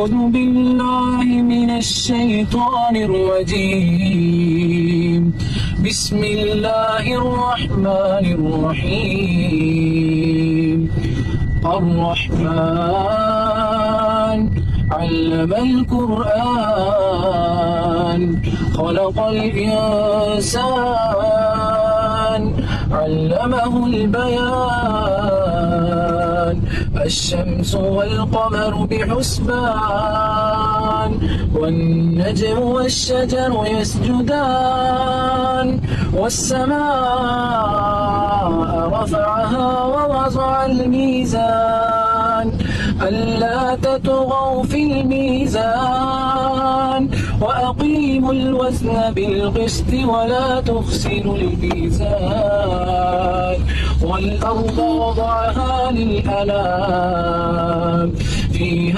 أعوذ بالله من الشيطان الرجيم. بسم الله الرحمن الرحيم. الرحمن علم القرآن خلق الإنسان علمه البيان. الشمس والقمر بحسبان والنجم والشجر يسجدان. والسماء رفعها ووضع الميزان ألا تطغوا في الميزان وأقيموا الوزن بالقسط ولا تخسروا الميزان. والأرض وضعها للأنام فيها